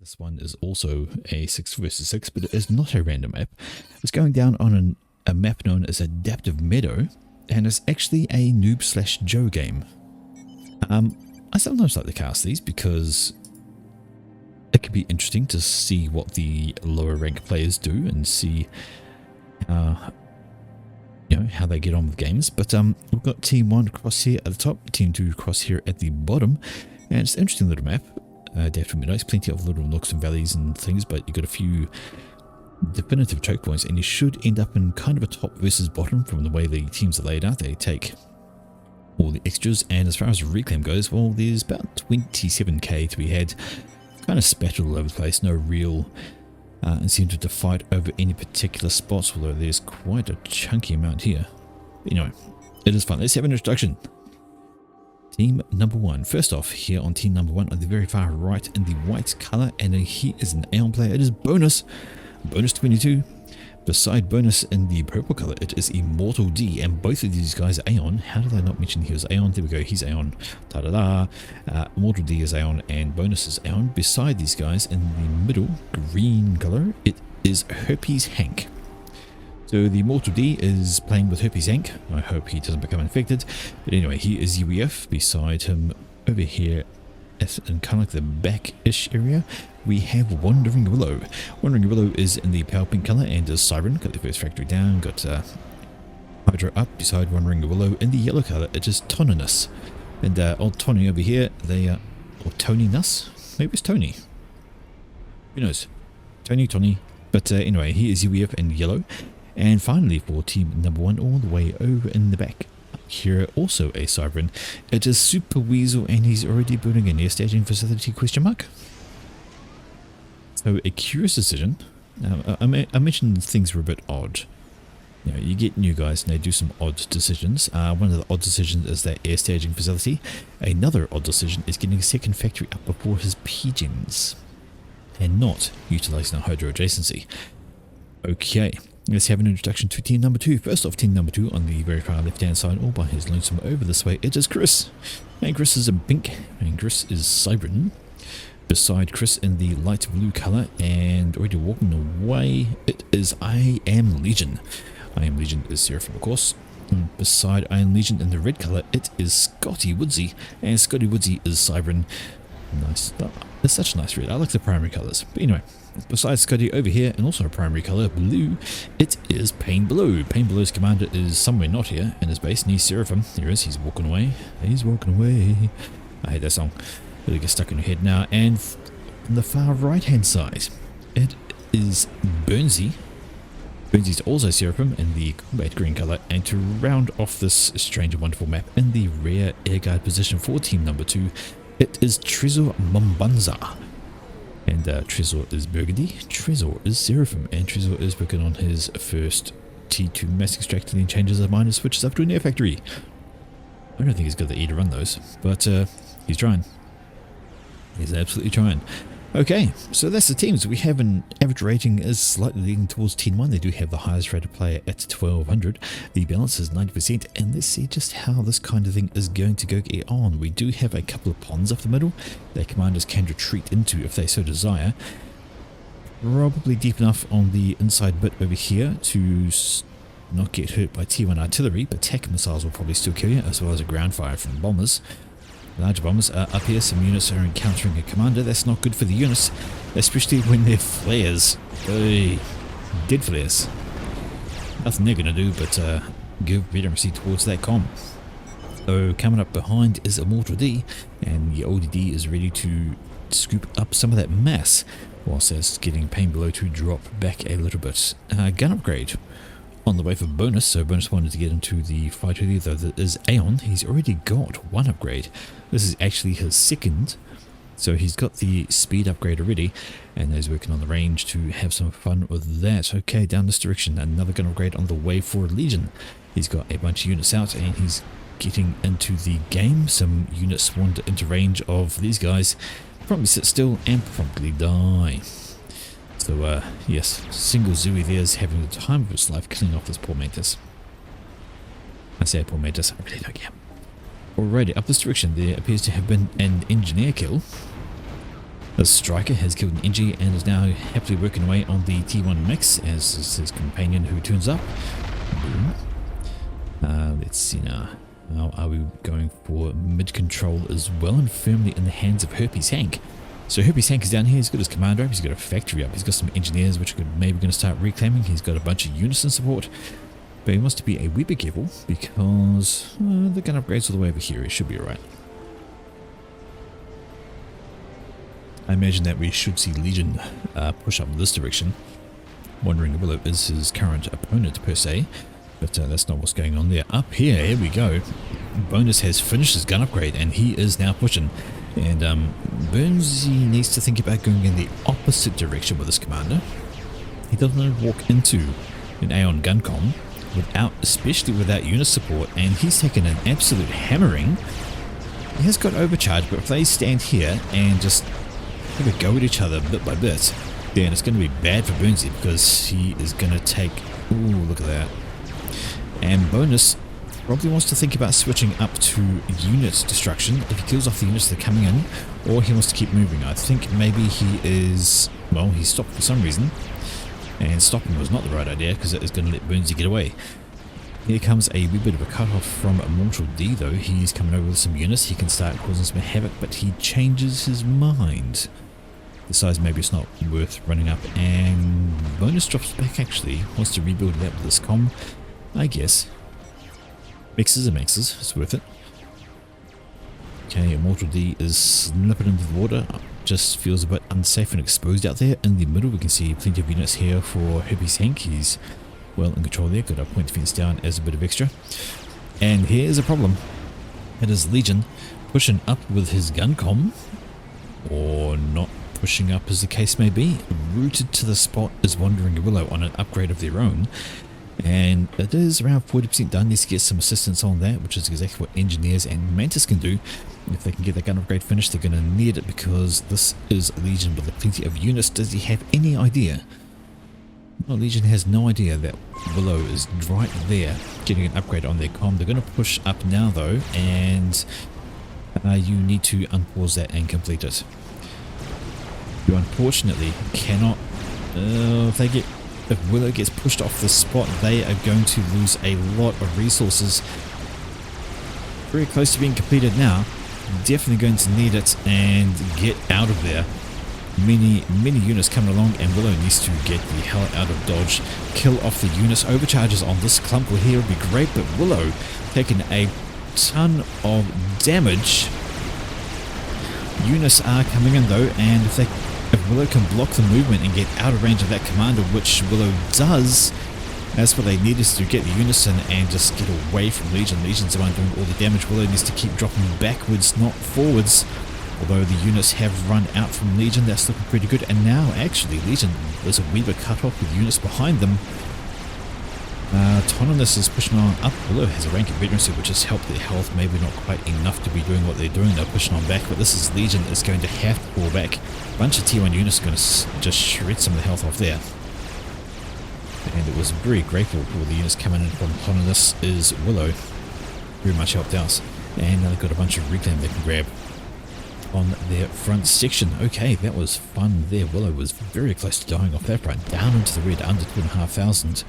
This one is also a 6 versus 6, but it is not a random map. It's going down on a map known as Adaptive Meadow, and it's actually a noob/Joe game. I sometimes like to cast these because it can be interesting to see what the lower rank players do and see how they get on with games. But we've got Team 1 across here at the top, Team 2 across here at the bottom, and it's an interesting little map. Adaptive Meadows, plenty of little nooks and valleys and things, but you've got a few definitive choke points, and you should end up in kind of a top versus bottom from the way the teams are laid out. They take all the extras, and as far as reclaim goes, well, there's about 27k to be had, kind of spattered all over the place. No real incentive to fight over any particular spots, although there's quite a chunky amount here. But anyway, it is fun. Let's have an introduction. Team number 1. First off, here on team number 1 on the very far right in the white color, and he is an Aeon player. It is Bonus 22. Beside Bonus in the purple color, it is Immortal D, and both of these guys are Aeon. How did I not mention he was Aeon? There we go, he's Aeon. Ta-da-da. Immortal D is Aeon, and Bonus is Aeon. Beside these guys in the middle, green color, it is Herpes Hank. So the Immortal D is playing with Herpes Hank. I hope he doesn't become infected. But anyway, he is UEF. Beside him over here, in kind of like the back-ish area, we have Wandering Willow. Wandering Willow is in the pale pink color and is Siren. Got the first factory down. Got Hydra up beside Wandering Willow. In the yellow color, it is Toninus. And old Tony over here, they are... Or Toninus? Maybe it's Tony. Who knows? Tony. But anyway, he is UEF in yellow. And finally, for team number 1, all the way over in the back, here also a Cybran. It is Super Weasel, and he's already building an air staging facility, ? So a curious decision. Now, I mentioned things were a bit odd. You get new guys and they do some odd decisions. One of the odd decisions is that air staging facility. Another odd decision is getting a second factory up before his pigeons, and not utilizing a hydro adjacency. Okay. Let's have an introduction to team number 2. First off, team number 2 on the very far left hand side, all by his lonesome over this way, it is Chris. And Chris is a Bink, and Chris is Cybran. Beside Chris in the light blue colour, and already walking away, it is I Am Legion. I Am Legion is Seraphim, of course. And beside I Am Legion in the red colour, it is Scotty Woodsy, and Scotty Woodsy is Cybran. Nice. It's such a nice red. I like the primary colours. But anyway, besides Scotty over here, and also a primary colour, blue, it is Pain Below. Pain Below's commander is somewhere not here in his base, and he's Seraphim. There he is, he's walking away. He's walking away. I hate that song. It'll get stuck in your head now. And on the far right hand side, it is Burnsy. Burnsy's also Seraphim in the combat green colour, and to round off this strange and wonderful map in the rear airguard position for team number 2, it is Trezor Mombanza. And Trezor is Burgundy, Trezor is Seraphim, and Trezor is working on his first T2 mass extract, and then changes his mind and switches up to an air factory. I don't think he's got the E to run those, but he's trying. He's absolutely trying. Okay, so that's the teams. We have an average rating is slightly leaning towards Team 1. They do have the highest rated player at 1200. The balance is 90%, and let's see just how this kind of thing is going to go on. We do have a couple of ponds off the middle that commanders can retreat into if they so desire. Probably deep enough on the inside bit over here to not get hurt by T1 artillery, but TAC missiles will probably still kill you, as well as a ground fire from bombers. Large bombers are up here. Some units are encountering a commander. That's not good for the units, especially when they're flares. Hey, dead flares. Nothing they're going to do but give veterancy towards that comm. So coming up behind is Immortal D, and the ODD is ready to scoop up some of that mass, whilst that's getting Pain Below to drop back a little bit. Gun upgrade on the way for Bonus, so Bonus wanted to get into the fight with you, though that is Aeon. He's already got one upgrade. This is actually his second, so he's got the speed upgrade already, and he's working on the range to have some fun with that. Okay, down this direction, another gun upgrade on the way for Legion. He's got a bunch of units out, and he's getting into the game. Some units spawned into range of these guys, probably sit still and probably die. So yes, single Zooey there is having the time of his life killing off this poor Mantis. I say poor Mantis, I really don't care. Alrighty, up this direction there appears to have been an engineer kill. The striker has killed an NG and is now happily working away on the T1 mix, as is his companion who turns up. Boom. Let's see now. How are we going for mid control as well, and firmly in the hands of Herpes Hank? So Herpes Hank is down here. He's got his commander up, he's got a factory up, he's got some engineers which are maybe going to start reclaiming. He's got a bunch of units in support, but he wants to be a wee bit careful because the gun upgrades all the way over here. He should be alright. I imagine that we should see Legion push up this direction. Wandering Willow is his current opponent per se, but that's not what's going on there. Up here we go. Bonus has finished his gun upgrade and he is now pushing. And Burnsy needs to think about going in the opposite direction with his commander. He doesn't want to walk into an Aeon Guncom especially without unit support, and he's taken an absolute hammering. He has got overcharge, but if they stand here and just have a go at each other bit by bit, then it's going to be bad for Burnsy because he is going to take... Ooh, look at that. And Bonus probably wants to think about switching up to unit destruction if he kills off the units that are coming in, or he wants to keep moving. I think maybe he is... Well, he stopped for some reason, and stopping was not the right idea because it is going to let Burnsy get away. Here comes a wee bit of a cut-off from Mortal D though. He's coming over with some units. He can start causing some havoc, but he changes his mind. Decides maybe it's not worth running up, and Bonus drops back actually. Wants to rebuild that with this comm, I guess. Mixes and mixes, it's worth it. Okay, Immortal D is slipping into the water. Just feels a bit unsafe and exposed out there. In the middle we can see plenty of units here for Herpes Hank. He's well in control there. Got a point defense down as a bit of extra. And here's a problem. It is Legion pushing up with his gun comm, or not pushing up as the case may be. Rooted to the spot is Wandering Willow on an upgrade of their own. And it is around 40% done. Needs to get some assistance on that, which is exactly what Engineers and Mantis can do. If they can get that gun upgrade finished, they're going to need it because this is Legion with plenty of units. Does he have any idea? Well, Legion has no idea that Willow is right there getting an upgrade on their comm. They're going to push up now though, and you need to unpause that and complete it. You unfortunately cannot... If Willow gets pushed off the spot, they are going to lose a lot of resources. Very close to being completed now. Definitely going to need it and get out of there. Many units coming along, and Willow needs to get the hell out of dodge. Kill off the units. Overcharges on this clump here would be great, but Willow taking a ton of damage. Units are coming in though, and if Willow can block the movement and get out of range of that commander, which Willow does, that's what they need, is to get the units in and just get away from Legion. Legion's the one doing all the damage. Willow needs to keep dropping backwards, not forwards. Although the units have run out from Legion, that's looking pretty good. And now, actually, Legion is a wee bit cut off with units behind them. Autonomous is pushing on up. Willow has a rank of veterancy, which has helped their health. Maybe not quite enough to be doing what they're doing. They're pushing on back, but this is Legion is going to have to fall back. A bunch of T1 units are going to just shred some of the health off there. And it was very grateful for the units coming in from Autonomous is Willow. Very much helped out. And they've got a bunch of reclaim they can grab on their front section. Okay, that was fun there. Willow was very close to dying off that front. Down into the red, under 2,500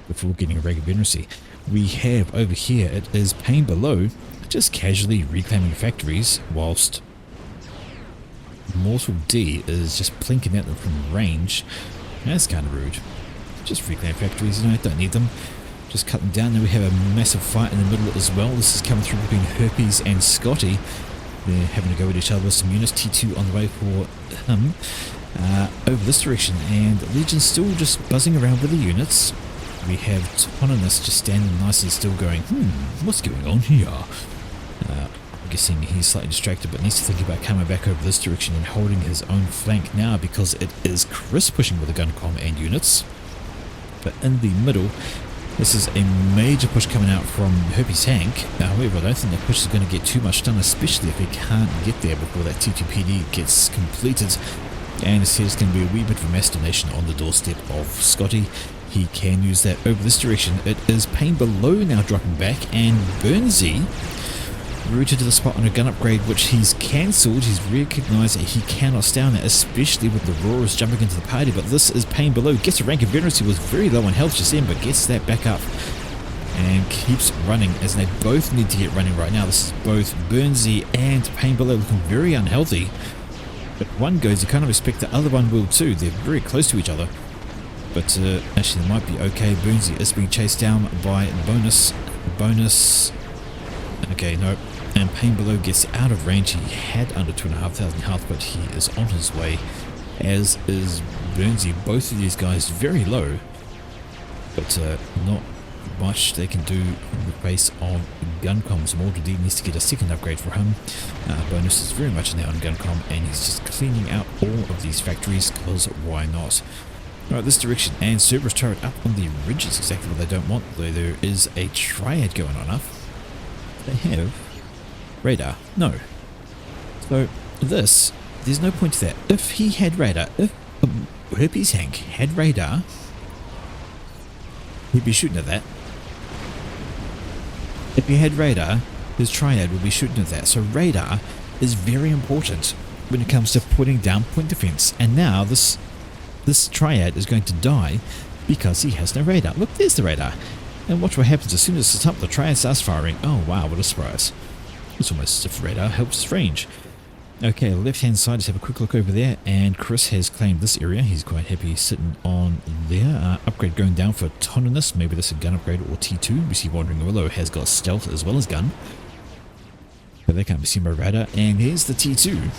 before getting a regular veterancy. We have over here, it is Pain Below, just casually reclaiming factories, whilst Mortal D is just plinking at them from range. That's kind of rude. Just reclaim factories, you know, don't need them. Just cut them down. Then we have a massive fight in the middle as well. This is coming through between Herpes and Scotty. They're having to go at each other with some units. T2 on the way for him over this direction, and Legion's still just buzzing around with the units. We have Autonomous just standing nice and still going, what's going on here? I'm guessing he's slightly distracted, but needs to think about coming back over this direction and holding his own flank now, because it is Chris pushing with the gun comm and units. But in the middle, this is a major push coming out from Herpes Hank. However, I don't think that push is going to get too much done, especially if he can't get there before that T2PD gets completed. And it's going to be a wee bit of a mass donation on the doorstep of Scotty. He can use that over this direction. It is Pain Below now dropping back, and Burnsy routed to the spot on a gun upgrade, which he's cancelled. He's recognised that he cannot stay on that, especially with the Roarers jumping into the party. But this is Pain Below. Gets a rank of veterans. He was very low on health just then, but gets that back up and keeps running, as they both need to get running right now. This is both Burnsy and Pain Below looking very unhealthy. But one goes, you kind of expect the other one will too. They're very close to each other. But actually, they might be okay. Burnsy is being chased down by Bonus. Okay, no. And Pain Below gets out of range. He had under 2,500 health, but he is on his way, as is Burnsy. Both of these guys very low, but not much they can do in the face of gun comms. Mortal D needs to get a second upgrade for him. Bonus is very much now on gun comm, and he's just cleaning out all of these factories, because why not? Alright, this direction, and Cerberus turret up on the ridge is exactly what they don't want, though there is a triad going on up. They have radar. No. So this, there's no point to that. If he had radar, if Herpes Hank had radar, he'd be shooting at that. If he had radar, his triad would be shooting at that. So radar is very important when it comes to putting down point defense. And now this triad is going to die because he has no radar. Look, there's the radar. And watch what happens as soon as it's up, the triad starts firing. Oh wow, what a surprise. It's almost as if radar helps his range. Okay, left hand side, let's have a quick look over there, and Chris has claimed this area. He's quite happy sitting on there. Upgrade going down for Autonomous, maybe this is a gun upgrade or T2. We see Wandering Willow has got stealth as well as gun, but they can't be seen by radar. And here's the T2.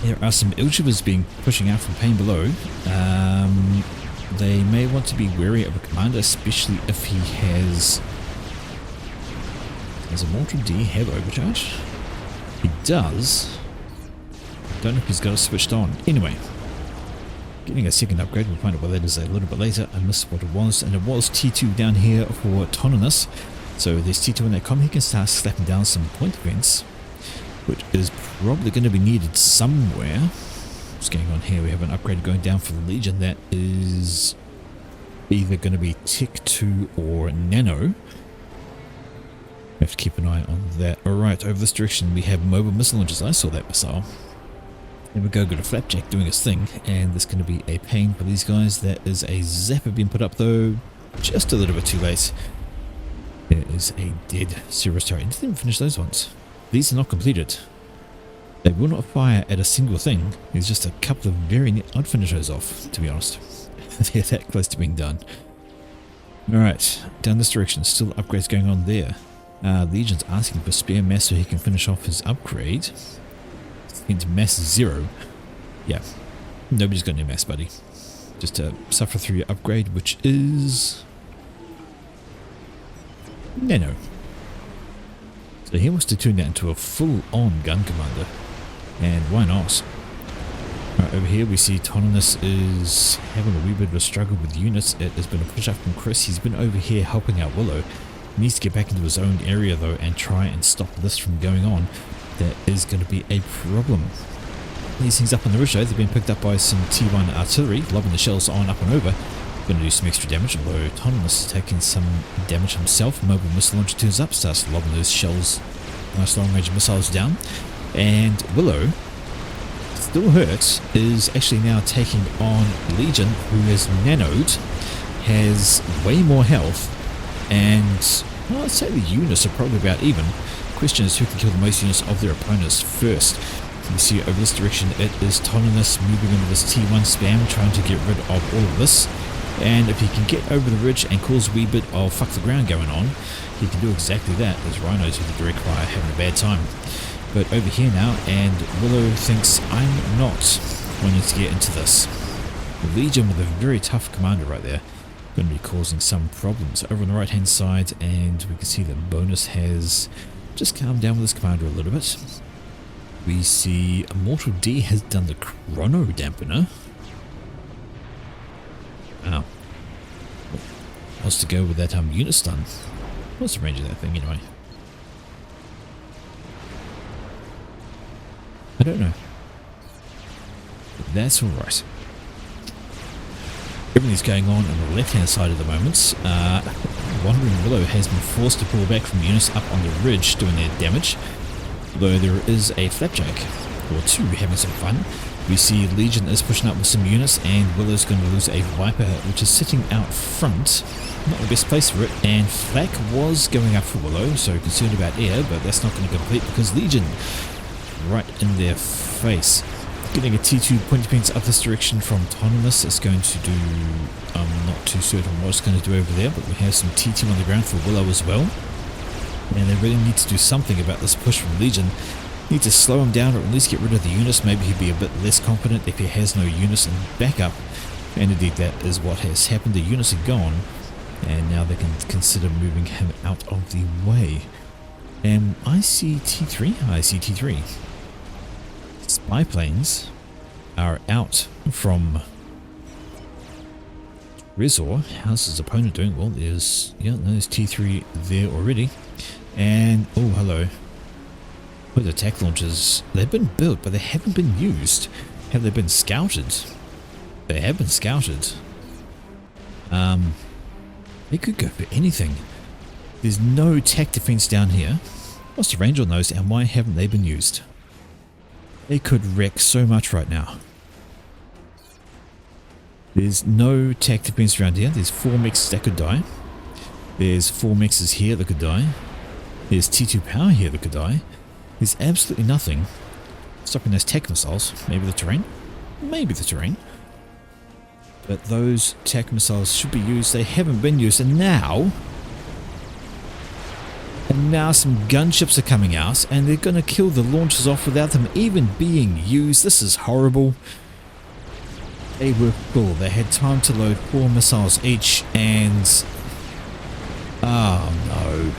There are some Ilshivers being pushing out from Pain Below. They may want to be wary of a commander, especially if he has... Does a Mortal D have overcharge? He does. Don't know if he's got it switched on. Anyway, getting a second upgrade. We'll find out what that is a little bit later. I missed what it was, and it was T2 down here for Autonomous. So there's T2 in that comm. He can start slapping down some point defense, which is probably going to be needed somewhere. What's going on here? We have an upgrade going down for the Legion that is either going to be Tech 2 or Nano. We have to keep an eye on that. Alright, over this direction we have mobile missile launchers. I saw that missile. There we go, got a Flapjack doing his thing, and there's going to be a pain for these guys. That is a Zapper being put up though, just a little bit too late. There is a dead Cerberus turret. Didn't even finish those ones. These are not completed. They will not fire at a single thing. There's just a couple of very neat. I'd finish those off, to be honest. They're that close to being done. Alright, down this direction, still upgrades going on there. Legion's asking for spare mass so he can finish off his upgrade. Into mass 0. Yeah, nobody's got any mass, buddy. Just suffer through your upgrade, which is... Nano. So he wants to turn that into a full-on gun commander. And why not? Right, over here we see Autonomous is having a wee bit of a struggle with units. It has been a push up from Chris. He's been over here helping out Willow. He needs to get back into his own area though and try and stop this from going on. That is going to be a problem. These things up on the ridge though, they've been picked up by some T1 artillery, lobbing the shells on up and over. Going to do some extra damage, although Autonomous is taking some damage himself. Mobile missile launcher turns up, starts lobbing those shells, nice long range missiles down. And Willow, still hurt, is actually now taking on Legion, who has nanoed, has way more health, and well, I'd say the units are probably about even. Question is who can kill the most units of their opponents first. You see over this direction it is Autonomous moving into this T1 spam, trying to get rid of all of this. And if he can get over the ridge and cause a wee bit of fuck the ground going on, he can do exactly that. There's Rhinos with the direct fire having a bad time. But over here now, and Willow thinks I'm not wanting to get into this. The Legion with a very tough commander right there, going to be causing some problems. Over on the right hand side, and we can see that Bonus has just calmed down with his commander a little bit. We see Mortal D has done the Chrono Dampener. Wow. What's to go with that unit stun? What's the range of that thing anyway? I don't know. But that's alright. Everything's going on the left hand side at the moment. Wandering Willow has been forced to pull back from units up on the ridge doing their damage, though there is a Flapjack or two having some fun. We see Legion is pushing up with some units, and Willow's going to lose a Viper, which is sitting out front. Not the best place for it, and Flak was going up for Willow, so concerned about air, but that's not going to complete because Legion right in their face. Getting a T2 pointy pins up this direction from Autonomous is going to do, I'm not too certain what it's going to do over there, but we have some T2 on the ground for Willow as well. And they really need to do something about this push from Legion. Need to slow him down or at least get rid of the units. Maybe he'd be a bit less confident if he has no units in backup. And indeed that is what has happened. The units are gone, and now they can consider moving him out of the way. And I see T3. I see T3. Spy planes are out from Resor. How's his opponent doing? Well, there's T3 there already. And oh, hello. With attack launchers, they've been built, but they haven't been used. Have they been scouted? They have been scouted. They could go for anything. There's no tech defense down here. What's the range on those, and why haven't they been used? They could wreck so much right now. There's no tech defense around here. There's 4 mixes that could die. There's 4 mixes here that could die. There's T2 power here that could die. There's absolutely nothing stopping those tech missiles. Maybe the terrain? Maybe the terrain. But those tech missiles should be used. They haven't been used. And now some gunships are coming out, and they're going to kill the launchers off without them even being used. This is horrible. They were full. They had time to load 4 missiles each, and oh no.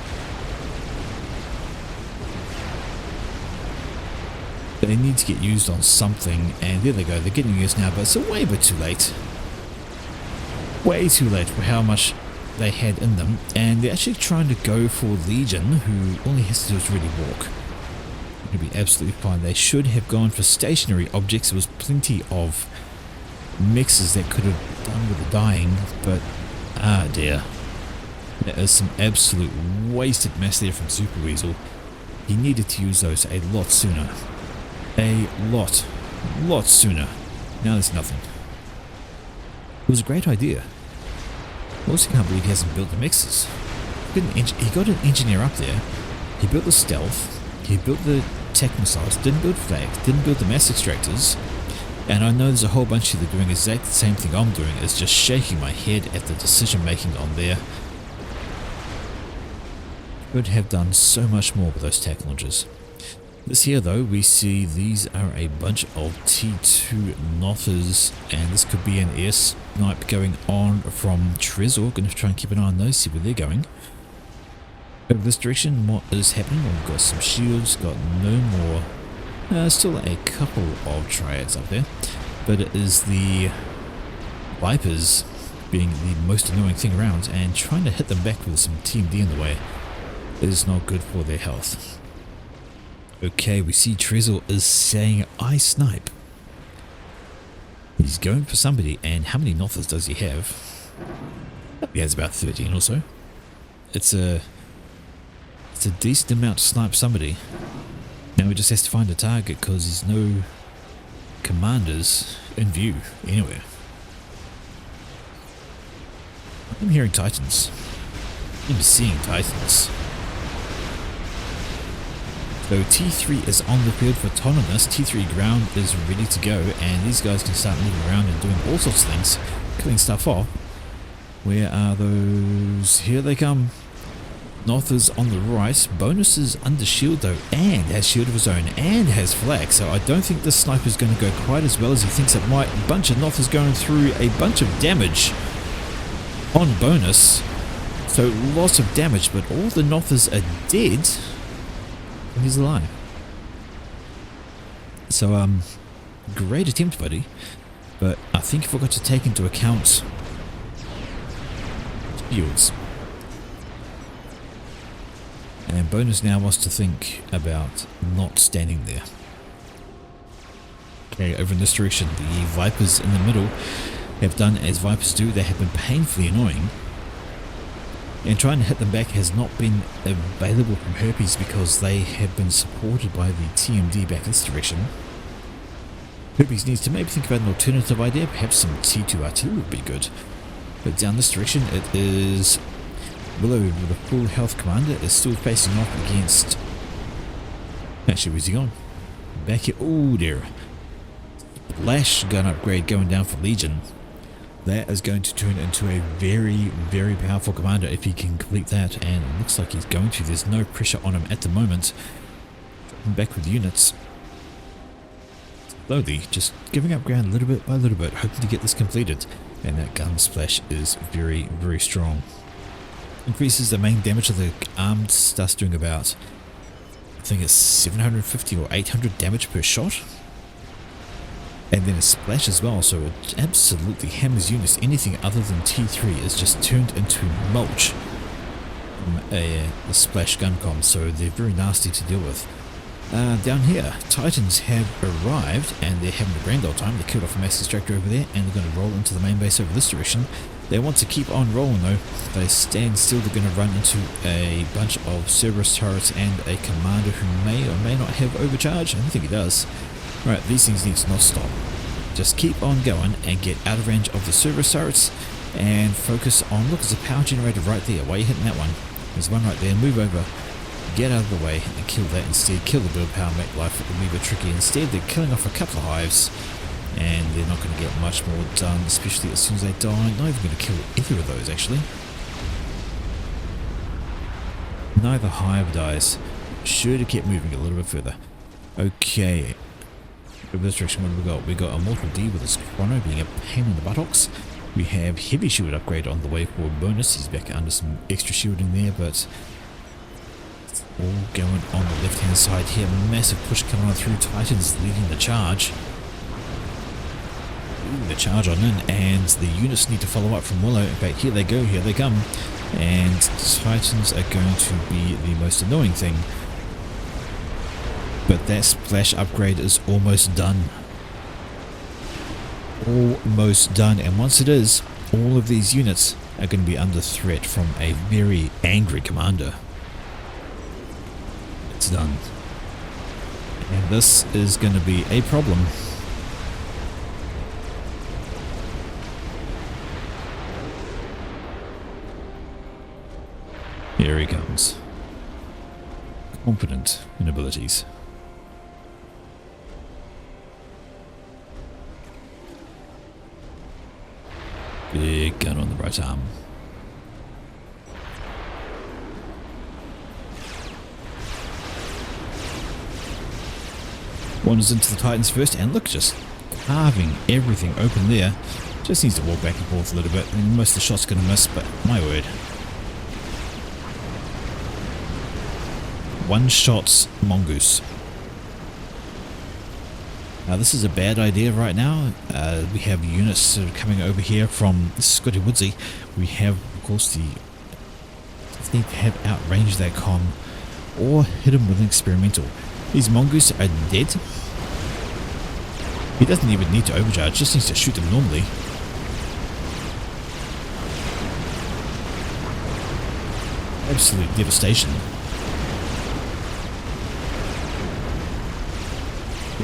They need to get used on something, and there they go. They're getting used now, but it's a way bit too late. Way too late for how much they had in them, and they're actually trying to go for Legion, who all he has to do is really walk. It'll be absolutely fine. They should have gone for stationary objects. There was plenty of mixes that could have done with the dying, but ah dear. That is some absolute wasted mess there from Super Weasel. He needed to use those a lot sooner. A lot sooner. Now there's nothing. It was a great idea. I also can't believe he hasn't built the mixes. He got an engineer up there. He built the stealth. He built the tech missiles. Didn't build flag. Didn't build the mass extractors. And I know there's a whole bunch of you that are doing exactly the same thing I'm doing. Is just shaking my head at the decision making on there. Could have done so much more with those tech launchers. This here though, we see these are a bunch of T2 Nothers, and this could be an air snipe going on from Trezor. Gonna try and keep an eye on those, see where they're going. Over this direction, what is happening? We've got some shields, got no more. Still a couple of triads up there, but it is the Vipers being the most annoying thing around, and trying to hit them back with some TMD in the way is not good for their health. Okay, we see Trezor is saying, I snipe. He's going for somebody, and how many Nothers does he have? He has about 13 or so. It's a decent amount to snipe somebody. Now he just has to find a target because there's no commanders in view anywhere. I'm hearing Titans. I'm seeing Titans. So T3 is on the field for Autonomous. T3 ground is ready to go, and these guys can start moving around and doing all sorts of things, killing stuff off. Where are those? Here they come. Nothers on the right. Bonuses under shield though, and has shield of his own, and has flag. So I don't think this sniper is going to go quite as well as he thinks it might. A bunch of Nothers going through a bunch of damage on bonus. So lots of damage, but all the Nothers are dead. And he's alive. So great attempt, buddy. But I think you forgot to take into account shields. And bonus now wants to think about not standing there. Okay, over in this direction, the Vipers in the middle have done as Vipers do. They have been painfully annoying. And trying to hit them back has not been available from Herpes because they have been supported by the TMD back this direction. Herpes needs to maybe think about an alternative idea, perhaps some T2 artillery would be good. But down this direction it is Willow with a full health commander is still facing off against... Actually, where's he gone? Back here. Oh dear. Splash gun upgrade going down for Legion. That is going to turn into a very, very powerful commander if he can complete that, and it looks like he's going to. There's no pressure on him at the moment. Back with units. Slowly, just giving up ground little bit by little bit, hoping to get this completed. And that gun splash is very, very strong. Increases the main damage of the armed stuff, doing about, I think it's 750 or 800 damage per shot. And then a splash as well, so it absolutely hammers units. Anything other than T3 is just turned into mulch from a splash gun com, so they're very nasty to deal with. Down here, Titans have arrived and they're having a grand old time. They killed off a mass extractor over there and they're going to roll into the main base over this direction. They want to keep on rolling though. If they stand still, they're going to run into a bunch of Cerberus turrets and a commander who may or may not have overcharge. I don't think he does. Right, these things need to not stop. Just keep on going and get out of range of the Cerberus turrets and focus on, look, there's a power generator right there. Why are you hitting that one? There's one right there. Move over, get out of the way and kill that instead. Kill the build power, make life a wee bit tricky. Instead, they're killing off a couple of hives and they're not going to get much more done, especially as soon as they die. Not even going to kill either of those, actually. Neither hive dies. Should have kept moving a little bit further. Okay. Over this direction, what have we got? We got a Mortal D with his chrono being a pain in the buttocks. We have heavy shield upgrade on the way for a bonus. He's back under some extra shielding there, but it's all going on the left hand side here. Massive push coming on through. Titans leading the charge. Ooh, the charge on in, and the units need to follow up from Willow. In fact, here they go, here they come. And Titans are going to be the most annoying thing. But that splash upgrade is almost done. Almost done. And once it is, all of these units are going to be under threat from a very angry commander. It's done. And this is going to be a problem. Here he comes. Confident in abilities. Big gun on the right arm. Wanders into the Titans first, and look, just carving everything open there. Just needs to walk back and forth a little bit, and most of the shots going to miss, but my word. One shots Mongoose. Now this is a bad idea right now. We have units sort of coming over here from Scotty Woodsy. We have, of course, the need to have outranged that com or hit him with an experimental. These Mongoose are dead. He doesn't even need to overcharge, just needs to shoot them normally. Absolute devastation.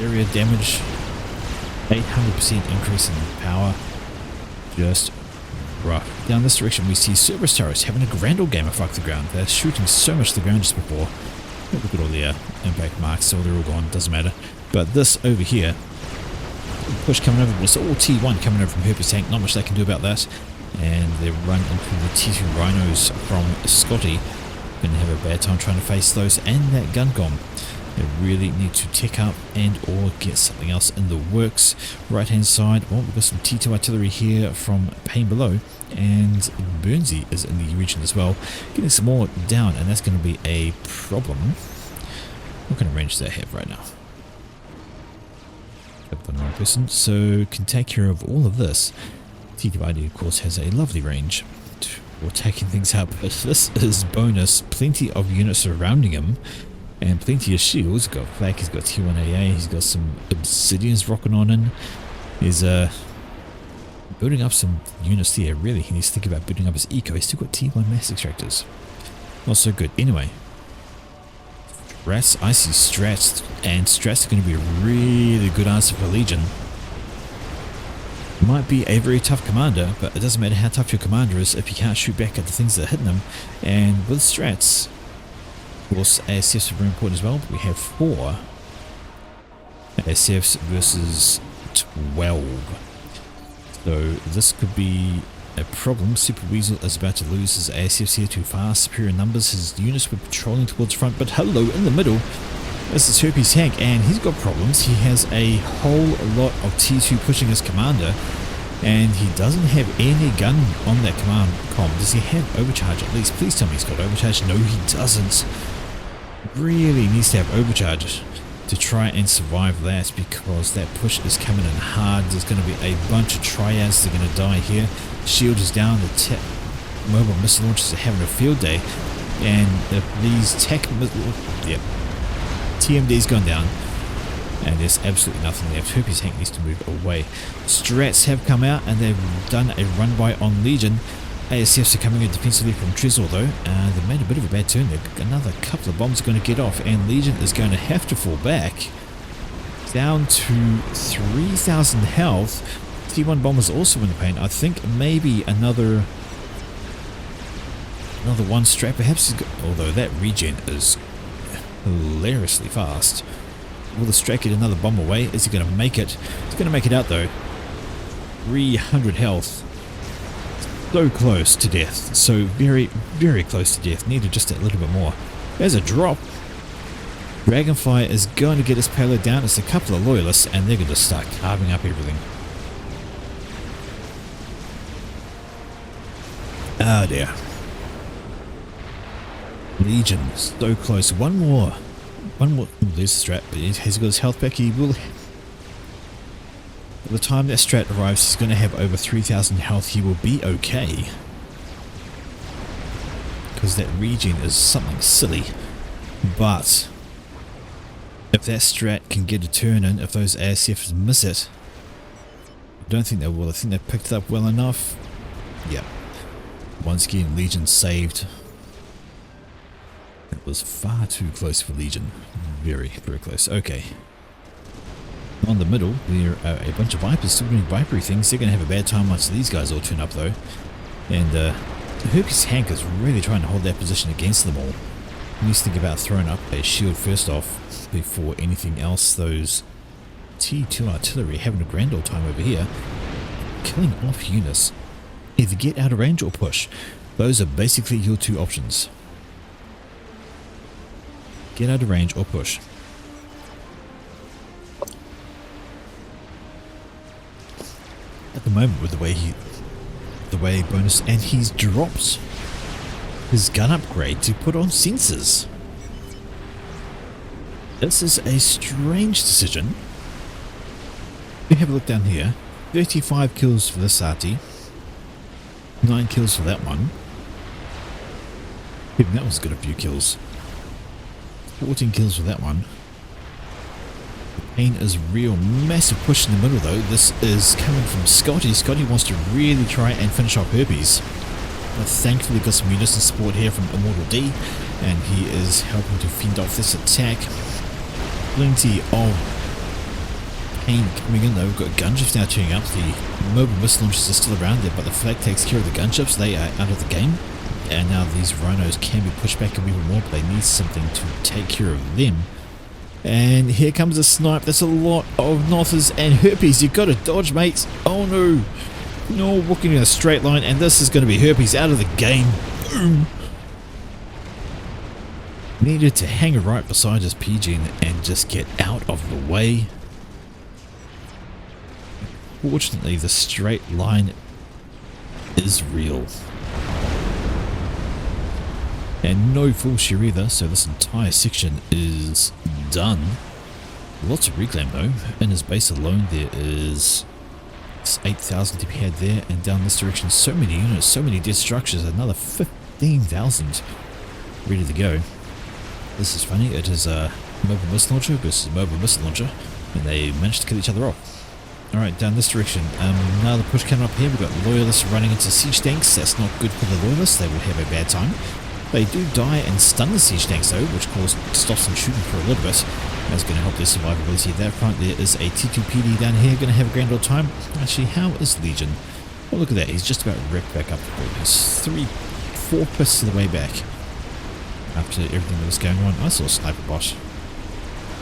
Area damage, 800% increase in power, just rough. Down this direction we see Cerberus turrets having a grand old game of fuck the ground. They're shooting so much to the ground just before. Look at all the impact marks, so they're all gone, doesn't matter. But this over here, push coming over, it's all T1 coming over from Herpes tank, not much they can do about that. And they run into the T2 rhinos from Scotty. Gonna have a bad time trying to face those and that gun gom. They really need to tick up and or get something else in the works. Right hand side, well, we've got some T2 artillery here from Pain Below, and Burnsy is in the region as well, getting some more down, and that's going to be a problem. What kind of range do they have right now? Have the wrong person, so can take care of all of this. T2 ID of course has a lovely range for taking things up, but this is bonus. Plenty of units surrounding him. And plenty of shields. He's got flak, he's got T1AA, he's got some obsidians rocking on in. There's building up some units there. Really, he needs to think about building up his eco. He's still got T1 mass extractors. Not so good. Anyway, Strats, I see Strats, and Strats are going to be a really good answer for Legion. Might be a very tough commander, but it doesn't matter how tough your commander is if you can't shoot back at the things that are hitting them. And with Strats, of course, ASFs are very important as well, but we have 4 ASFs versus 12. So this could be a problem. Super Weasel is about to lose his ASFs here to far superior numbers. His units were patrolling towards front, but hello, in the middle, this is Herpes Tank, and he's got problems. He has a whole lot of T2 pushing his commander, and he doesn't have any gun on that command com. Does he have overcharge at least? Please tell me he's got overcharge. No, he doesn't. Really needs to have overcharge to try and survive that, because that push is coming in hard. There's going to be a bunch of triads that are going to die here. Shield is down. The mobile missile launchers are having a field day, and if these TMD's gone down, and there's absolutely nothing left. Herpes Hank needs to move away. Strats have come out, and they've done a run-by on Legion. ASFs are coming in defensively from Trezzle though. They've made a bit of a bad turn there. Another couple of bombs are going to get off, and Legion is going to have to fall back down to 3,000 health. T1 bombers also in the paint. I think maybe another one Strat perhaps. Although that regen is hilariously fast. Will the Strat get another bomb away? Is he going to make it? He's going to make it out though. 300 health. So close to death. So very, very close to death. Needed just a little bit more. There's a drop. Dragonfly is going to get his payload down. It's a couple of loyalists, and they're going to start carving up everything. Oh dear. Legion, so close. One more. Ooh, there's the Strat, but has he got his health back? He will. By the time that Strat arrives, he's going to have over 3,000 health. He will be okay, because that regen is something silly. But if that Strat can get a turn in, if those ASFs miss it, I don't think they will. I think they picked it up well enough. Yep. Once again, Legion saved. It was far too close for Legion. Very, very close. Okay. On the middle, there are a bunch of Vipers still doing Vipery things. They're going to have a bad time once these guys all turn up though. And Herpes Hank is really trying to hold that position against them all. He needs to think about throwing up a shield first off before anything else. Those T2 artillery having a grand old time over here. Killing off units. Either get out of range or push. Those are basically your two options. Get out of range or push. At the moment, with the way bonus, and he's dropped his gun upgrade to put on sensors. This is a strange decision. We have a look down here. 35 kills for this Arty. 9 kills for that one. Even that one's got a few kills. 14 kills for that one. The pain is real. Massive push in the middle though. This is coming from Scotty. Scotty wants to really try and finish off Herpes. But thankfully got some unison support here from Immortal D, and he is helping to fend off this attack. Plenty of pain coming in though. We've got gunships now turning up. The mobile missile launchers are still around there, but the flag takes care of the gunships. They are out of the game. And now these rhinos can be pushed back a wee bit more, but they need something to take care of them. And here comes a snipe. That's a lot of Nothers and Herpes. You've got to dodge, mates. Oh no. No, walking in a straight line, and this is going to be Herpes out of the game. Boom. Needed to hang right beside his PG and just get out of the way. Fortunately, the straight line is real. And no full shear either, so this entire section is done. Lots of reclaim though. In his base alone there is 8,000 to be had there, and down this direction so many units, so many dead structures, another 15,000 ready to go. This is funny, it is a mobile missile launcher versus mobile missile launcher, and they managed to kill each other off. Alright, down this direction. Another push coming up here. We've got loyalists running into siege tanks. That's not good for the loyalists. They will have a bad time. They do die and stun the siege tanks though, which stops them shooting for a little bit. That's going to help their survivability at that front. There is a T2PD down here, going to have a grand old time. Actually, how is Legion? Well, look at that. He's just about wrecked back up the board. He's 4/5 of the way back after everything that was going on. I saw a sniper bot.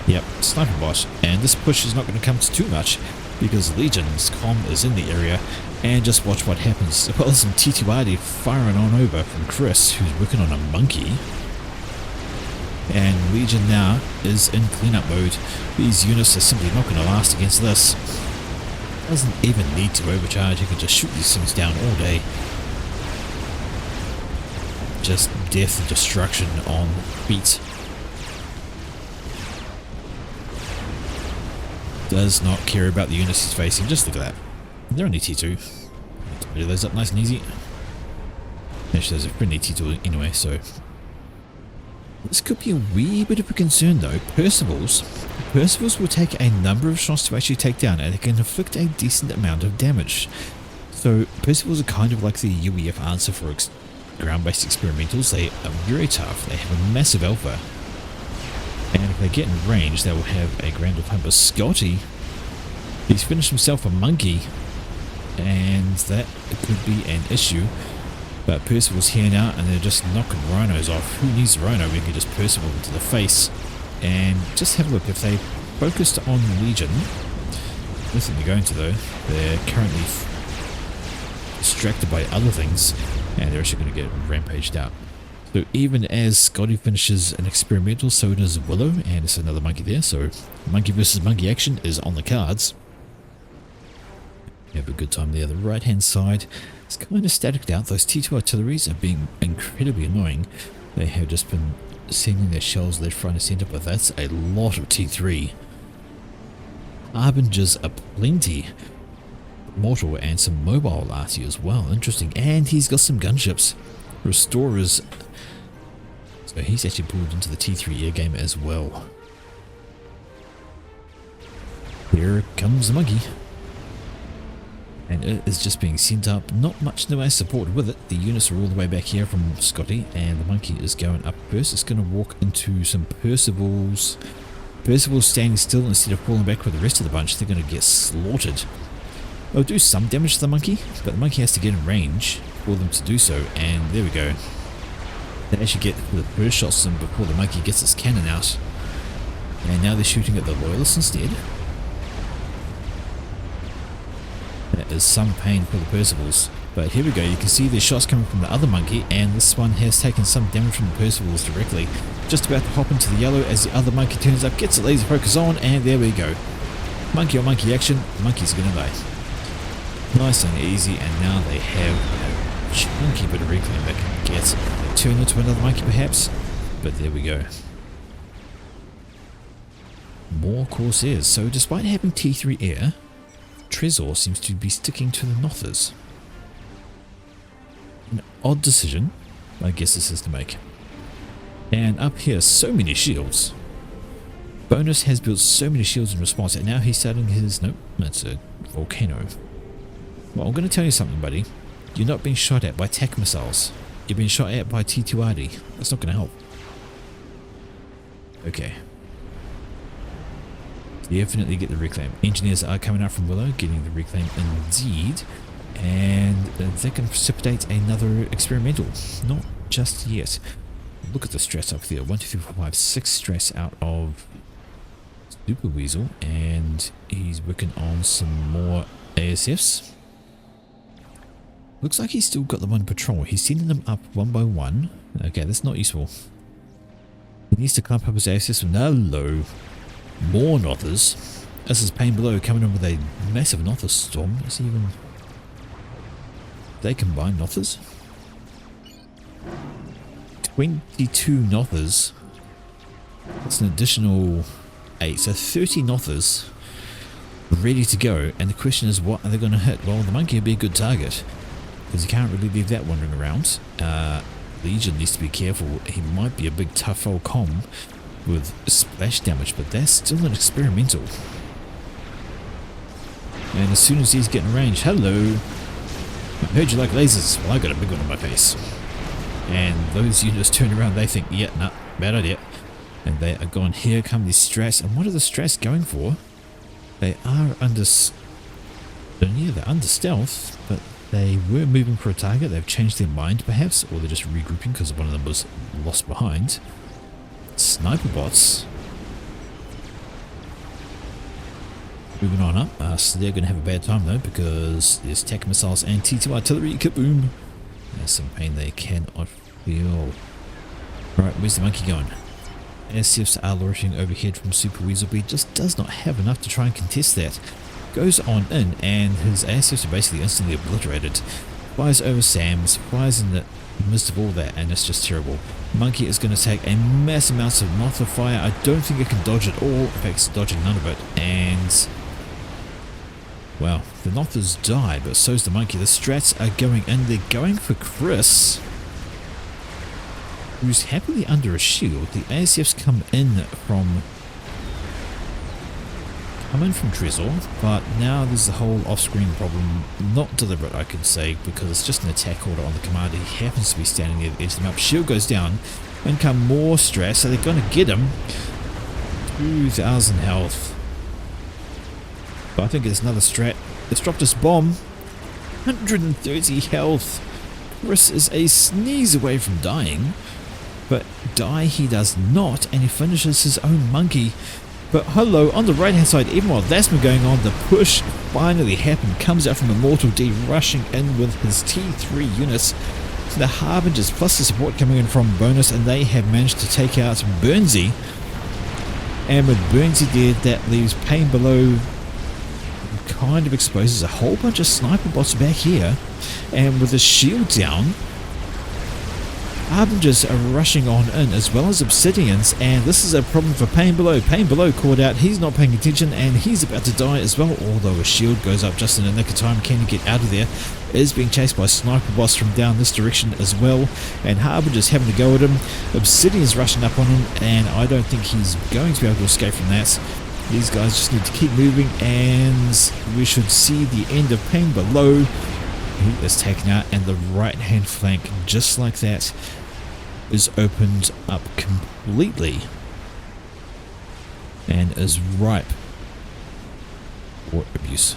Yep, sniper bot. And this push is not going to come to too much because Legion's comm is in the area. And just watch what happens. Well, some T2ID firing on over from Chris, who's working on a monkey. And Legion now is in cleanup mode. These units are simply not going to last against this. Doesn't even need to overcharge. You can just shoot these things down all day. Just death and destruction on beat. Does not care about the units he's facing. Just look at that. They're only T2. Do those up nice and easy. Actually, there's a friendly T2 anyway, so this could be a wee bit of a concern though. Percival's will take a number of shots to actually take down, and they can inflict a decent amount of damage. So Percival's are kind of like the UEF answer for ground-based experimentals. They are very tough. They have a massive alpha, and if they get in range, they will have a grand old time. But Scotty, he's finished himself a monkey, and that could be an issue. But Percival's here now, and they're just knocking rhinos off. Who needs a rhino? We can just Percival into the face. And just have a look. If they focused on Legion, I don't think they're going to though. They're currently distracted by other things, and they're actually going to get rampaged out. So even as Scotty finishes an experimental, so does Willow, and it's another monkey there. So monkey versus monkey action is on the cards. Have a good time there. The right hand side is kind of static out. Those T2 artilleries are being incredibly annoying. They have just been sending their shells left, right and centre, but that's a lot of T3. Harbingers are plenty. Mortal and some mobile arty as well. Interesting. And he's got some gunships. Restorers. So he's actually pulled into the T3 air game as well. Here comes the monkey. And it is just being sent up. Not much in the way of support with it. The units are all the way back here from Scotty, and the monkey is going up first. It's going to walk into some Percivals. Percival's standing still instead of falling back with the rest of the bunch. They're going to get slaughtered. They'll do some damage to the monkey, but the monkey has to get in range for them to do so. And there we go. They actually get the first shots in before the monkey gets its cannon out. And now they're shooting at the loyalists instead. That is some pain for the Percivals. But here we go, you can see the shots coming from the other monkey, and this one has taken some damage from the Percivals directly. Just about to hop into the yellow as the other monkey turns up, gets the laser focus on, and there we go. Monkey on monkey action, the monkey's gonna die. Nice and easy, and now they have a chunky bit of reclaim they can get. They turn into another monkey perhaps, but there we go. More Corsairs. So despite having T3 air, Trezor seems to be sticking to the Nothers. An odd decision, I guess this is to make. And up here, so many shields. Bonus has built so many shields in response, and now he's starting his... Nope, that's a volcano. Well, I'm going to tell you something, buddy. You're not being shot at by TAC missiles. You're being shot at by T2RD. That's not going to help. Okay. Definitely get the reclaim. Engineers are coming out from Willow, getting the reclaim indeed. And they're going to precipitate another experimental. Not just yet. Look at the stress up there. 1, 2, 3, 4, 5, 6 stress out of Super Weasel. And he's working on some more ASFs. Looks like he's still got them on patrol. He's sending them up one by one. Okay, that's not useful. He needs to climb up his ASFs. No, low. More Nothers. This is Pain Below coming in with a massive Nother storm. Is he even... They combine Nothers? 22 Nothers. That's an additional 8. So 30 Nothers ready to go. And the question is, what are they going to hit? Well, the monkey would be a good target, because you can't really leave that wandering around. Legion needs to be careful. He might be a big tough old com with splash damage, but that's still an experimental. And as soon as he's getting range, hello. I heard you like lasers. Well, I got a big one on my face. And those units turn around, they think, yeah, nah, bad idea. And they are gone. Here come these strats. And what are the strats going for? They are under... Yeah, they're under stealth, but they were moving for a target. They've changed their mind, perhaps, or they're just regrouping because one of them was lost behind. Sniper bots. Moving on up. So they're going to have a bad time, though, because there's tech missiles and T2 artillery. Kaboom! There's some pain they cannot feel. Right, where's the monkey going? SCFs are lurching overhead from Super Weasel, but he just does not have enough to try and contest that. Goes on in, and his ASFs are basically instantly obliterated. Flies over Sam's, flies in the midst of all that, and it's just terrible. Monkey is going to take a mass amount of Mothra fire. I don't think it can dodge at all. In fact, it's dodging none of it. And well, the Nothers die, but so's the monkey. The strats are going in. They're going for Chris, who's happily under a shield. The ASFs come in from Trezor, but now there's a whole off-screen problem, not deliberate I could say, because it's just an attack order on the commander. He happens to be standing near the edge of the map. Shield goes down, and come more stress, so they're going to get him. 2,000 health. But I think there's another strat. It's dropped his bomb. 130 health. Chris is a sneeze away from dying, but die he does not, and he finishes his own monkey. But hello, on the right hand side, even while that's been going on, the push finally happened. Comes out from Immortal D, rushing in with his T3 units. The Harbingers plus the support coming in from Bonus, and they have managed to take out Burnsy. And with Burnsy dead, that leaves Pain below. Kind of exposes a whole bunch of sniper bots back here. And with the shield down, Harbingers are rushing on in, as well as Obsidians, and this is a problem for Pain Below. Pain Below caught out, he's not paying attention, and he's about to die as well, although a shield goes up just in the nick of time. Can he get out of there? Is being chased by sniper bots from down this direction as well, and Harbingers having to go at him. Obsidian's rushing up on him, and I don't think he's going to be able to escape from that. These guys just need to keep moving, and we should see the end of Pain Below. He is taken out, and the right hand flank, just like that, is opened up completely and is ripe for abuse.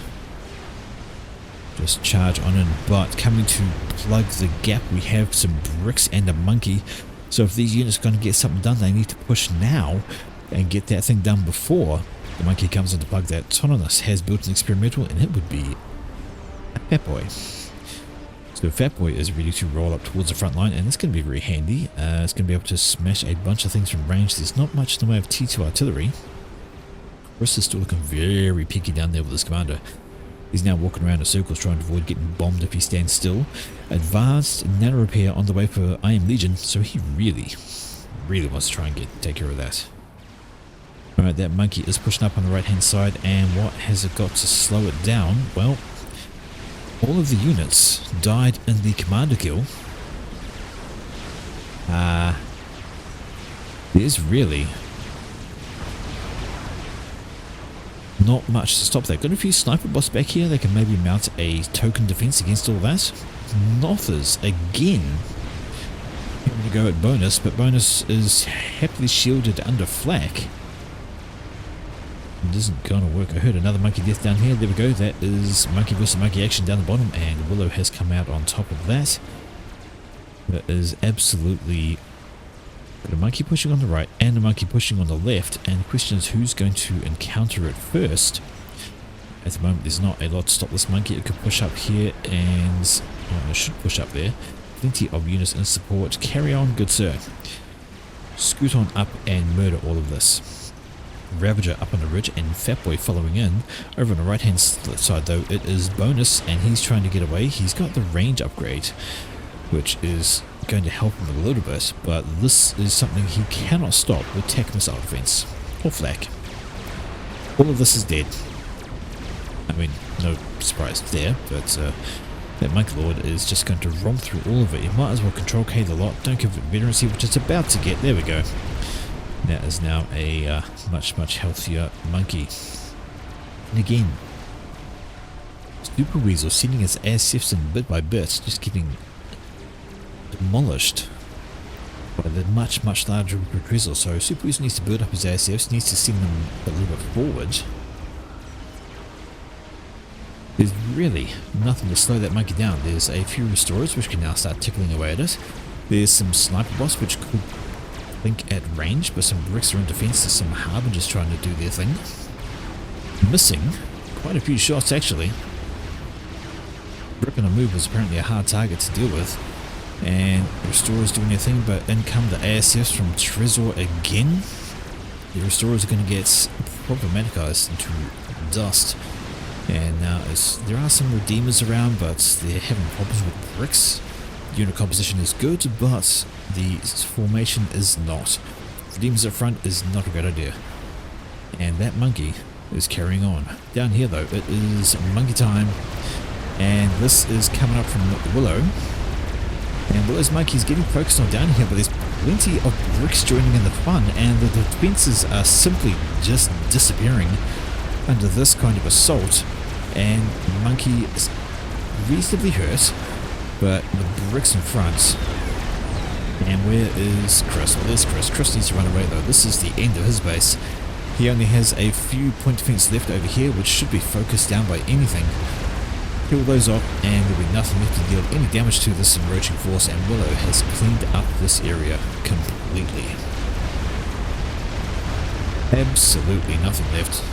Just charge on in, but coming to plug the gap, we have some bricks and a monkey. So if these units are going to get something done, they need to push now and get that thing done before the monkey comes in to plug that. Tononos has built an experimental, and it would be a Fat Boy. So Fat Boy is ready to roll up towards the front line, and it's going to be very handy. It's going to be able to smash a bunch of things from range. There's not much in the way of T2 artillery. Chris is still looking very picky down there with his commander. He's now walking around in circles trying to avoid getting bombed if he stands still. Advanced nano repair on the way for I Am Legion, so he really wants to try and take care of that. Alright, that monkey is pushing up on the right hand side, and what has it got to slow it down? Well, all of the units died in the commander kill. There's really not much to stop that. Got a few sniper bots back here. They can maybe mount a token defense against all that. Nothers again having to go at Bonus, but Bonus is happily shielded under flak. It isn't going to work. I heard another monkey death down here. There we go. That is monkey versus monkey action down the bottom, and Willow has come out on top of that. That is absolutely... Got a monkey pushing on the right and a monkey pushing on the left, and the question is who's going to encounter it first. At the moment there's not a lot to stop this monkey. It could push up here, and it should push up there. Plenty of units in support. Carry on, good sir. Scoot on up and murder all of this. Ravager up on the ridge, and Fatboy following in. Over on the right hand side though, it is Bonus, and he's trying to get away. He's got the range upgrade, which is going to help him a little bit, but this is something he cannot stop with tech missile defense or flak. All of this is dead. I mean, no surprise there, but that Monkey Lord is just going to romp through all of it. You might as well control K the lot. Don't give it veterancy, which it's about to get. There we go. That is now a much healthier monkey. And again, Super Weasel sending his ASFs in bit by bit, just getting demolished by the much larger Drizzle. So Super Weasel needs to build up his ASFs, needs to send them a little bit forward. There's really nothing to slow that monkey down. There's a few restorers which can now start tickling away at it. There's some sniper bots which could blink at range, but some bricks are in defense. There's some harbingers trying to do their thing. Missing quite a few shots actually. Brick on a move was apparently a hard target to deal with. And restorers doing their thing, but in come the ASFs from Trezor again. The restorers are going to get problematicized into dust. And now there are some redeemers around, but they're having problems with bricks. Unit composition is good, but the formation is not. Redeemers up front is not a good idea. And that monkey is carrying on. Down here though, it is monkey time. And this is coming up from Willow. And Willow's monkey is getting focused on down here, but there's plenty of bricks joining in the fun, and the defenses are simply just disappearing under this kind of assault. And monkey is reasonably hurt, but the bricks in front. And where is Chris? Well, there's Chris. Chris needs to run away though. This is the end of his base. He only has a few point defense left over here, which should be focused down by anything. Kill those off, and there'll be nothing left to deal any damage to this encroaching force, and Willow has cleaned up this area completely. Absolutely nothing left.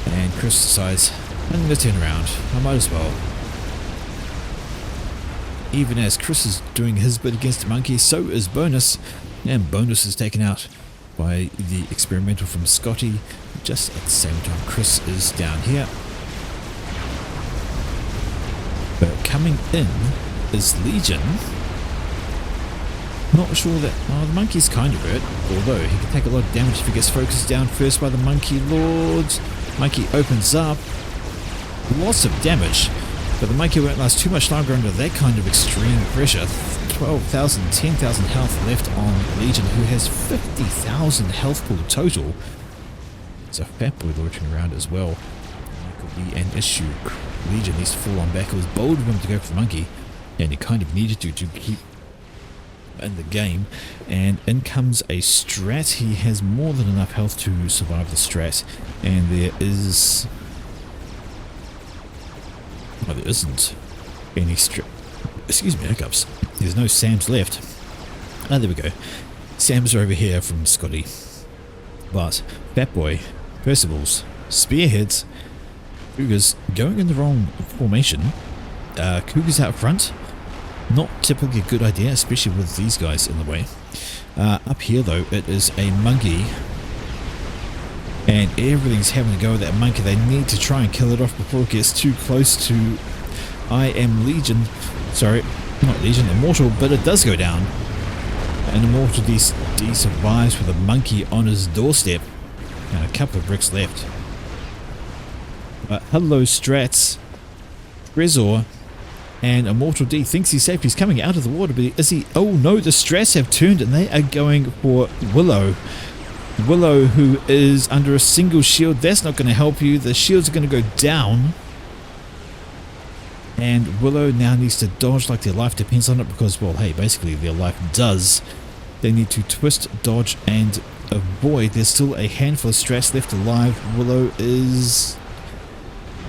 And Chris decides, I'm going to turn around. I might as well. Even as Chris is doing his bit against the monkey, so is Bonus. And Bonus is taken out by the experimental from Scotty. Just at the same time, Chris is down here. But coming in is Legion. Not sure that... Oh, the monkey's kind of hurt, although he can take a lot of damage if he gets focused down first by the monkey lords. Monkey opens up. Lots of damage, but the monkey won't last too much longer under that kind of extreme pressure. 12,000, 10,000 health left on Legion, who has 50,000 health pool total. There's a fat boy lurching around as well. That could be an issue. Legion needs to fall on back. It was bold of him to go for the monkey, and he kind of needed to keep in the game. And in comes a strat. He has more than enough health to survive the strat, and there is... Oh, there isn't any strat. Excuse me, hiccups. There's no Sams left. Ah, there we go. Sams are over here from Scotty. But Fat Boy, Percival's, Spearheads, Cougars going in the wrong formation. Cougars out front. Not typically a good idea, especially with these guys in the way. Up here though, it is a monkey. And everything's having to go with that monkey. They need to try and kill it off before it gets too close to I am Legion. Sorry, not Legion, Immortal, but it does go down. And Immortal D survives with a monkey on his doorstep. And a couple of bricks left. Hello Strats. Trezor. And Immortal D thinks he's safe. He's coming out of the water, but is he? Oh no, the Strats have turned and they are going for Willow. Willow, who is under a single shield. That's not going to help you. The shields are going to go down. And Willow now needs to dodge like their life depends on it because, well, hey, basically their life does. They need to twist, dodge, and avoid. There's still a handful of strats left alive. Willow is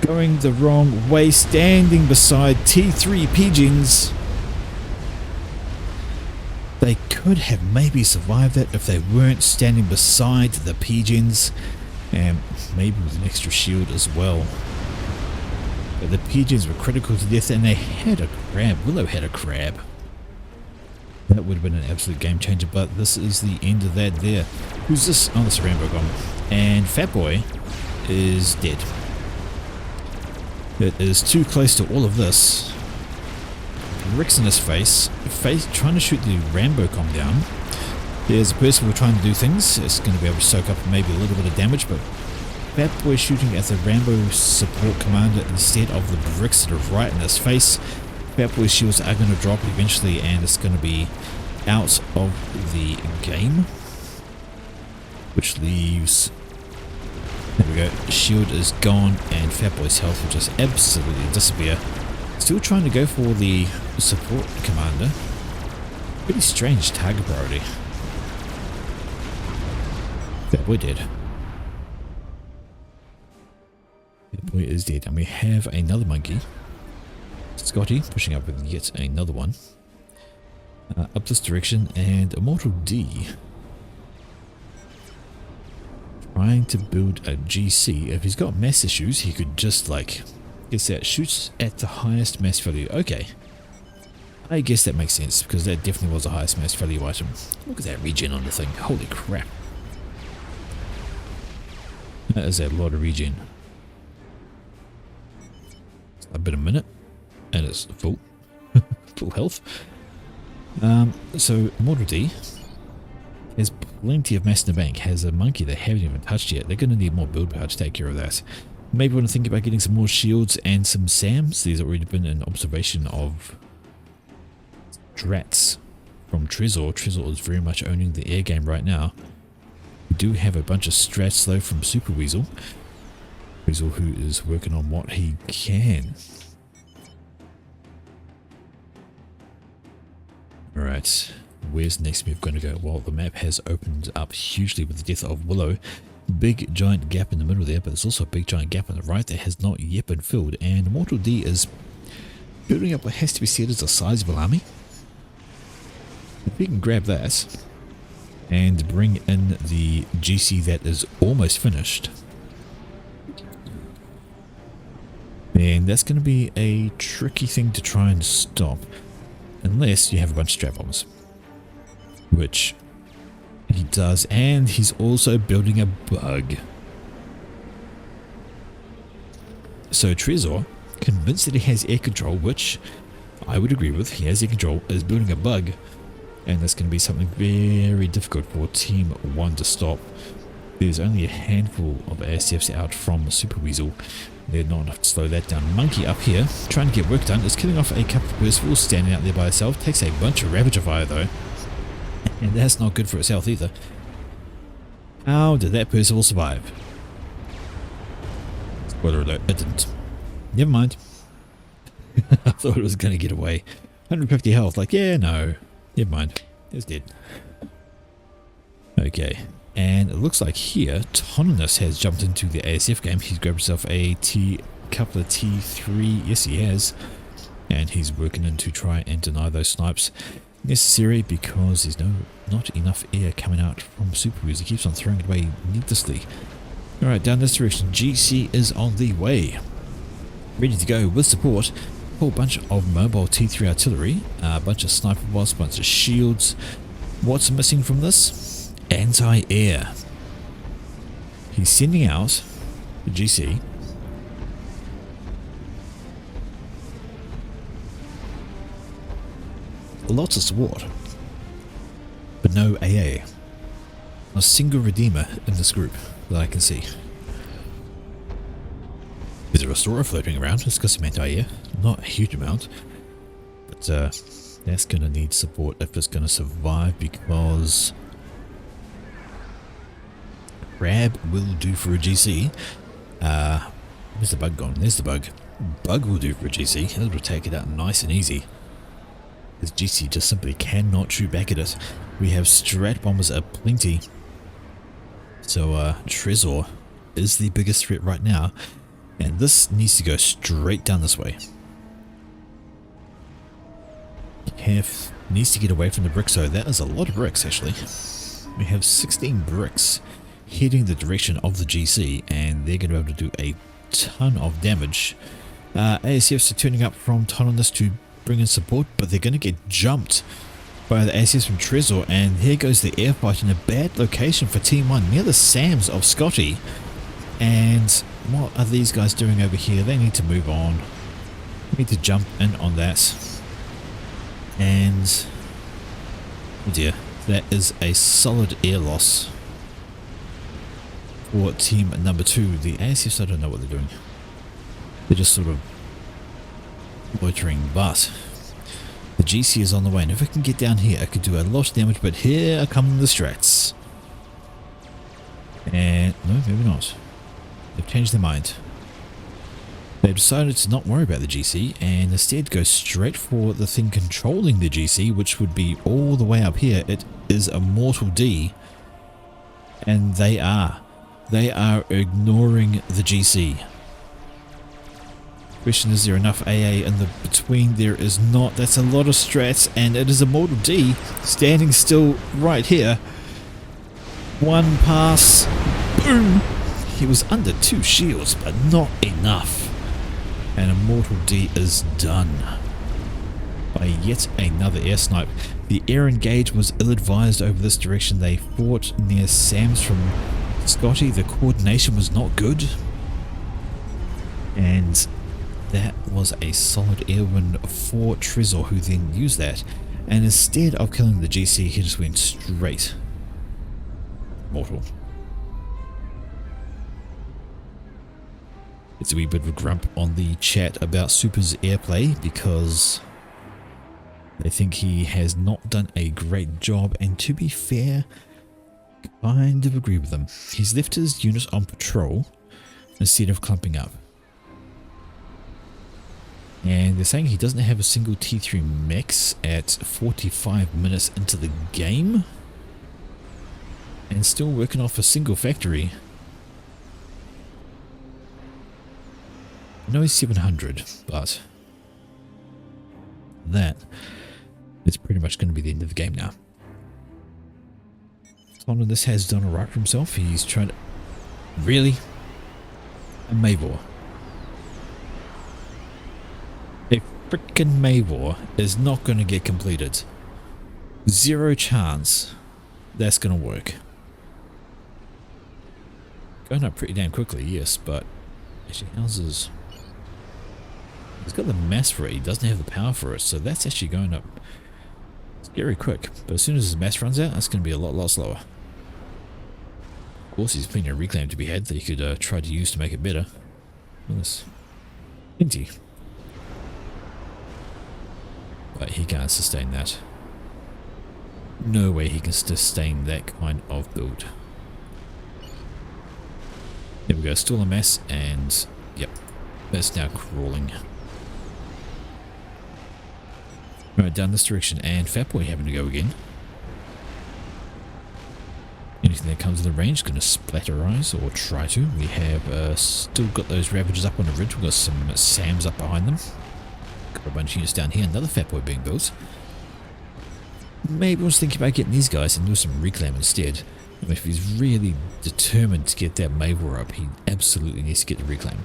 going the wrong way, standing beside T3 pigeons. They could have maybe survived that if they weren't standing beside the pigeons, and maybe with an extra shield as well. But the pigeons were critical to death, and they had a crab. Willow had a crab. That would have been an absolute game changer, but this is the end of that there. Who's this? Oh, this is Rainbow Gone. And Fat Boy is dead. It is too close to all of this. Rick's in his face trying to shoot the Rambo com down. There's a person trying to do things. It's going to be able to soak up maybe a little bit of damage, but Fat Boy shooting at the Rambo support commander instead of the bricks that are right in his face. Fat Boy's shields are going to drop eventually, and it's going to be out of the game, which leaves There we go. Shield is gone, and Fatboy's health will just absolutely disappear. Still trying to go for the support commander. Pretty strange target priority. Fatboy dead. Fatboy is dead, and we have another monkey. Scotty pushing up with yet another one. Up this direction, and Immortal D trying to build a GC. If he's got mass issues, he could just like, guess that shoots at the highest mass value. Okay, I guess that makes sense because that definitely was the highest mass value item. Look at that regen on the thing. Holy crap, that is a lot of regen. A bit a minute, and it's full, full health. So Immortal D has plenty of mass in the bank, has a monkey they haven't even touched yet. They're going to need more build power to take care of that. Maybe want to think about getting some more shields and some SAMs. There's already been an observation of strats from Trezor. Trezor is very much owning the air game right now. We do have a bunch of strats though from Super Weasel. Weasel who is working on what he can. Alright, where's the next move going to go? Well, the map has opened up hugely with the death of Willow. Big giant gap in the middle there, but there's also a big giant gap on the right that has not yet been filled. And Immortal D is building up what has to be said as a sizable army. If we can grab that and bring in the GC that is almost finished, then that's going to be a tricky thing to try and stop. Unless you have a bunch of strat bombs, which he does, and he's also building a bug. So Trezor, convinced that he has air control, which I would agree with, he has air control, is building a bug, and that's going to be something very difficult for Team 1 to stop. There's only a handful of ASFs out from Super Weasel. They're not enough to slow that down. Monkey up here, trying to get work done, is killing off a couple of Percivals standing out there by herself. Takes a bunch of Ravager fire though. And that's not good for its health either. How did that Percival survive? Spoiler alert, it didn't. Never mind. I thought it was going to get away. 150 health, like, yeah, no. Never mind. It's dead. Okay. And it looks like here, Toninus has jumped into the ASF game. He's grabbed himself a couple of T3. Yes, he has. And he's working in to try and deny those snipes. Necessary because there's not enough air coming out from Super Weasel. He keeps on throwing it away needlessly. Alright, down this direction, GC is on the way. Ready to go with support. A whole bunch of mobile T3 artillery. A bunch of sniper bots, a bunch of shields. What's missing from this? Anti-air. He's sending out the GC. Lots of support, but no AA. Not a single Redeemer in this group that I can see. There's a Restorer floating around. It's got some anti-air, not a huge amount, but that's going to need support if it's going to survive, because Crab will do for a GC. Where's the bug gone? There's the bug. Bug will do for a GC. It'll take it out nice and easy. This GC just simply cannot shoot back at it. We have strat bombers aplenty. So Trezor is the biggest threat right now. And this needs to go straight down this way. Hef needs to get away from the bricks, so that is a lot of bricks actually. We have 16 bricks heading the direction of the GC, and they're going to be able to do a ton of damage. ASFs are turning up from Toninus to bring in support, but they're going to get jumped by the ASFs from Trezor, and here goes the air fight in a bad location for Team 1, near the SAMs of Scotty. And what are these guys doing over here? They need to move on. They need to jump in on that. And oh dear, that is a solid air loss for team number 2. The ASFs, I don't know what they're doing. They're just sort of loitering, but the GC is on the way, and if it can get down here, it could do a lot of damage, but here come the strats. And no, maybe not. They've changed their mind. They've decided to not worry about the GC and instead go straight for the thing controlling the GC, which would be all the way up here. It is a mortal D, and they are ignoring the GC. Question, is there enough AA in the between? There is not. That's a lot of strats, and it is a mortal D standing still right here. One pass, boom. He was under 2 shields, but not enough. And a mortal D is done by yet another air snipe. The air engage was ill-advised over this direction. They fought near Sam's from Scotty. The coordination was not good, and that was a solid air win for Trezor, who then used that, and instead of killing the GC, he just went straight mortal. It's a wee bit of a grump on the chat about Super's airplay because they think he has not done a great job, and to be fair, kind of agree with them. He's left his unit on patrol instead of clumping up. And they're saying he doesn't have a single T3 max at 45 minutes into the game, and still working off a single factory. I know he's 700, but that is pretty much going to be the end of the game now. This has done alright for himself. He's trying to... Really? A Mavor. A frickin' Mavor is not going to get completed. 0 chance that's going to work. Going up pretty damn quickly, yes, but... Actually, how's his... He's got the mass for it, he doesn't have the power for it, so that's actually going up scary quick. But as soon as his mass runs out, that's going to be a lot slower. Of course, he's plenty of reclaim to be had that he could try to use to make it better. This plenty. But he can't sustain that. No way he can sustain that kind of build. There we go, still a mess, and yep, that's now crawling. Right, down this direction, and Fatboy having to go again. Anything that comes in the range is going to splatterize, or try to. We have still got those Ravages up on the ridge. We've got some Sams up behind them. Got a bunch of units down here. Another Fatboy being built. Maybe I was thinking about getting these guys and do some reclaim instead. I mean, if he's really determined to get that Mavor up, he absolutely needs to get the reclaim.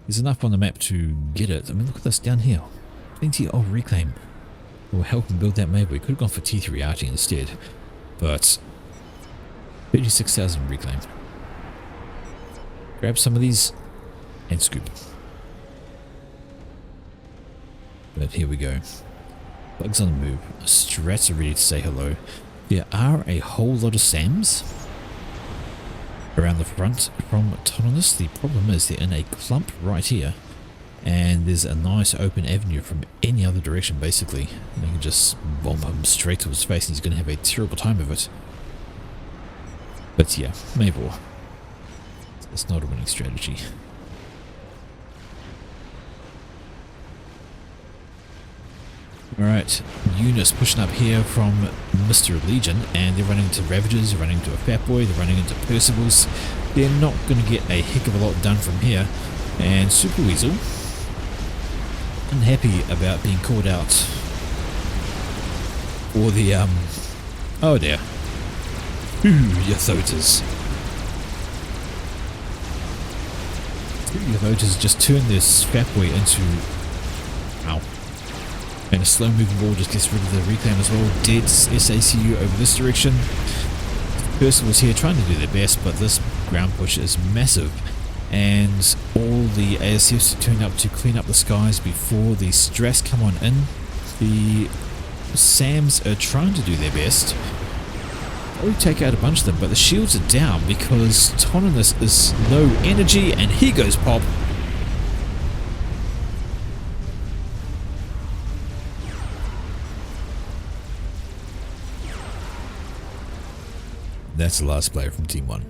There's enough on the map to get it. I mean, look at this down here. Plenty of reclaim will help him build that Mavor. We could have gone for T3 arty instead, but 36,000 reclaim. Grab some of these and scoop. But here we go. Bugs on the move. Strats are ready to say hello. There are a whole lot of Sams around the front from Autonomous. The problem is they're in a clump right here, and there's a nice open avenue from any other direction basically. They can just bomb him straight to his face and he's going to have a terrible time of it. But yeah, Mavor. It's not a winning strategy. Alright, units pushing up here from Mr. Legion, and they're running into Ravages, they're running into a Fatboy, they're running into Percivals. They're not going to get a heck of a lot done from here. And Super Weasel, unhappy about being called out for the, oh dear. Ooh, Yathotas. Yathotas just turned this Fatboy into... Ow. And a slow moving ball just gets rid of the reclaim as well. Dead SACU over this direction. Percival's here trying to do their best, but this ground push is massive. And all the ASFs are turned up to clean up the skies before the stress come on in. The Sams are trying to do their best. Probably take out a bunch of them, but the shields are down because Autonomous is low energy, and here goes Pop. That's the last player from Team 1.